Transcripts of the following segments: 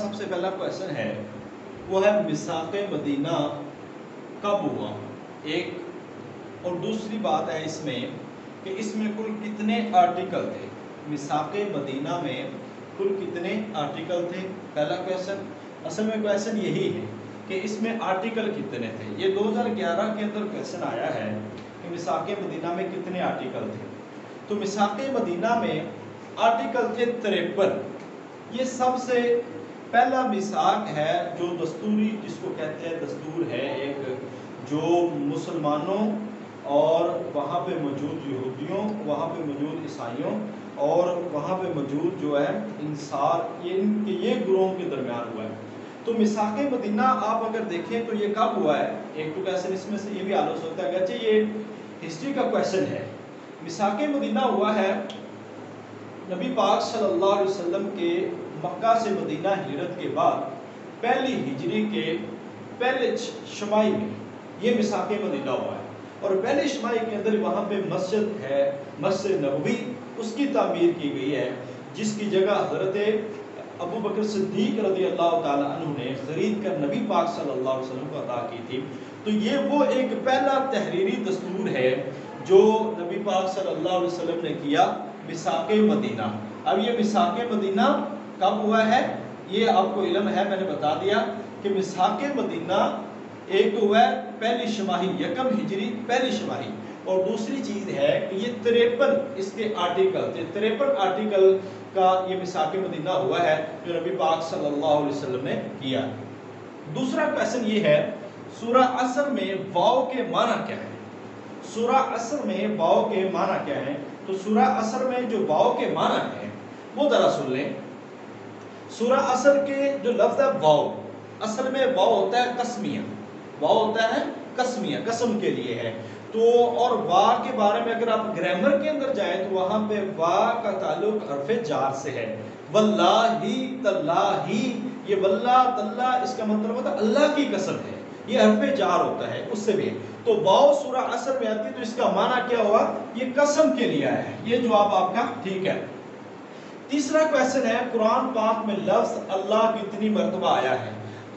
سب سے پہلا کویشچن ہے وہ ہے میثاق مدینہ کب ہوا، ایک، اور دوسری بات ہے اس میں کہ اس میں کل کتنے آرٹیکل تھے، میثاق مدینہ میں کل کتنے آرٹیکل تھے، پہلا کویشچن۔ اصل میں کویشچن یہی ہے کہ اس میں آرٹیکل کتنے تھے۔ یہ 2011 کے اندر کویشچن آیا ہے کہ میثاق مدینہ میں کتنے آرٹیکل تھے، تو میثاق مدینہ میں آرٹیکل تھے 53۔ یہ سب سے پہلا میثاق ہے جو دستوری، جس کو کہتے ہیں دستور ہے ایک، جو مسلمانوں اور وہاں پہ موجود یہودیوں، وہاں پہ موجود عیسائیوں اور وہاں پہ موجود جو ہے انصار، یہ گروہوں کے درمیان ہوا ہے۔ تو میثاق مدینہ آپ اگر دیکھیں تو یہ کب ہوا ہے، ایک تو کویشچن اس میں سے یہ بھی حل ہو سکتا ہے، اگرچہ یہ ہسٹری کا کویشچن ہے۔ میثاق مدینہ ہوا ہے نبی پاک صلی اللہ علیہ وسلم کے مکہ سے مدینہ ہجرت کے بعد پہلی ہجری کے پہلے شمائی میں یہ میثاق مدینہ ہوا ہے، اور پہلی شمائی کے اندر وہاں پہ مسجد ہے، مسجد نبوی، اس کی تعمیر کی گئی ہے، جس کی جگہ حضرت ابو بکر صدیق رضی اللہ تعالی عنہ نے خرید کر نبی پاک صلی اللہ علیہ وسلم کو عطا کی تھی۔ تو یہ وہ ایک پہلا تحریری دستور ہے جو نبی پاک صلی اللہ علیہ وسلم نے کیا، میثاق مدینہ۔ اب یہ میثاق مدینہ کب ہوا ہے یہ آپ کو علم ہے، میں نے بتا دیا کہ میثاق مدینہ ایک ہوا ہے پہلی شماہی، یکم ہجری پہلی شماہی، اور دوسری چیز ہے کہ یہ 53 اس کے آرٹیکل تھے، 53 آرٹیکل کا یہ میثاق مدینہ ہوا ہے جو نبی پاک صلی اللہ علیہ وسلم نے کیا۔ دوسرا کویشچن یہ ہے سورہ عصر میں واو کے معنی کیا ہے، سورہ عصر میں واو کے معنی کیا ہیں؟ تو سورہ عصر میں جو واو کے معنی ہیں وہ ذرا سن لیں۔ سورہ عصر کے جو لفظ ہے واو، اصل میں واو ہوتا ہے قسمیہ، واو ہوتا ہے قسمیہ، قسم کے لیے ہے۔ تو اور وا کے بارے میں اگر آپ گرامر کے اندر جائیں تو وہاں پہ وا کا تعلق حرف جار سے ہے، واللہ تاللہ، یہ واللہ تاللہ اس کا مطلب ہوتا ہے اللہ کی قسم ہے، یہ حرف جار ہوتا ہے اس سے بھی۔ تو واو سورہ عصر میں آتی ہے تو اس کا معنی کیا ہوا، یہ قسم کے لیے ہے، یہ جواب آپ کا ٹھیک ہے۔ تیسرا کویشچن ہے قرآن پاک میں لفظ اللہ کتنی مرتبہ آیا ہے۔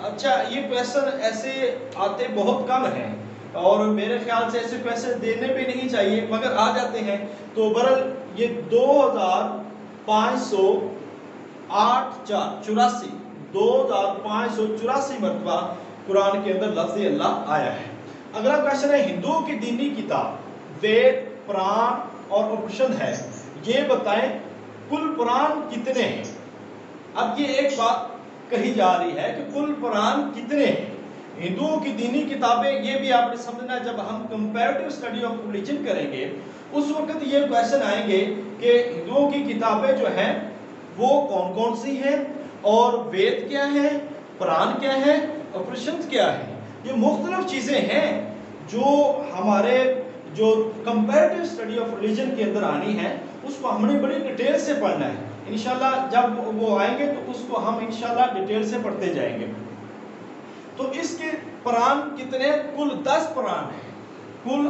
اچھا یہ کویشچن ایسے آتے بہت کم ہیں اور میرے خیال سے ایسے کویشچن دینے بھی نہیں چاہیے مگر آ جاتے ہیں، تو برحال یہ 2584 مرتبہ قرآن کے اندر لفظ اللہ آیا ہے۔ اگلا کویشچن ہے ہندوؤں کی دینی کتاب وید، پران اور اپنشد ہے، یہ بتائیں کل پران کتنے ہیں۔ اب یہ ایک بات کہی جا رہی ہے کہ کل پران کتنے ہیں۔ ہندوؤں کی دینی کتابیں، یہ بھی آپ نے سمجھنا ہے، جب ہم کمپیریٹو اسٹڈی آف ریلیجن کریں گے اس وقت یہ کویشچن آئیں گے کہ ہندوؤں کی کتابیں جو ہیں وہ کون کون سی ہیں، اور وید کیا ہے، پران کیا ہے، اپنشد کیا ہے۔ یہ مختلف چیزیں ہیں جو ہمارے جو کمپیریٹو اسٹڈی آف ریلیجن کے اندر آنی ہے، اس کو ہم نے بڑی ڈیٹیل سے پڑھنا ہے۔ انشاءاللہ جب وہ آئیں گے تو اس کو ہم انشاءاللہ ڈیٹیل سے پڑھتے جائیں گے۔ تو اس کے پران کتنے، کل 10 پران ہیں، کل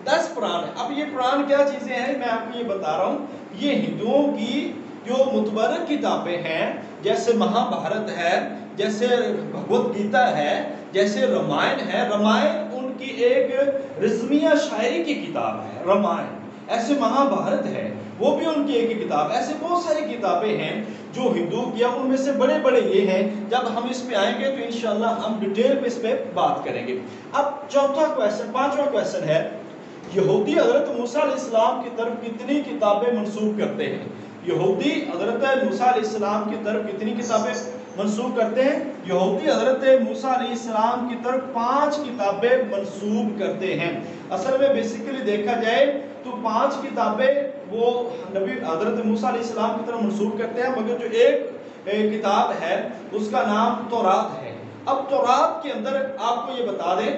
10 پران ہیں۔ اب یہ پران کیا چیزیں ہیں میں آپ کو یہ بتا رہا ہوں، یہ ہندوؤں کی جو متبرک کتابیں ہیں، جیسے مہا بھارت ہے، جیسے بھگوت گیتا ہے، جیسے رامائن ہے، رامائن ان کی ایک رزمیہ شاعری کی کتاب ہے رامائن، ایسے مہا بھارت ہے وہ بھی ان کی ایک کتاب، ایسے بہت ساری کتابیں ہیں جو ہندو کیا، ان میں سے بڑے بڑے یہ ہیں۔ جب ہم اس میں آئیں گے تو انشاءاللہ ہم ڈیٹیل پہ اس پہ بات کریں گے۔ اب چوتھا کویشچن، پانچواں کویشچن ہے یہودی حضرت موسیٰ علیہ السلام کی طرف کتنی کتابیں منسوب کرتے ہیں۔ یہودی حضرت موسیٰ علیہ السلام کی طرف کتنی کتابیں منسوب کرتے ہیں۔ یہودی حضرت موسیٰ علیہ السلام کی طرف 5 کتابیں منسوب کرتے ہیں۔ اصل میں بیسیکلی دیکھا جائے تو 5 کتابیں وہ نبی حضرت موسیٰ علیہ السلام کی طرف منسوب کرتے ہیں، مگر جو ایک کتاب ہے اس کا نام تورات ہے۔ اب تورات کے اندر آپ کو یہ بتا دیں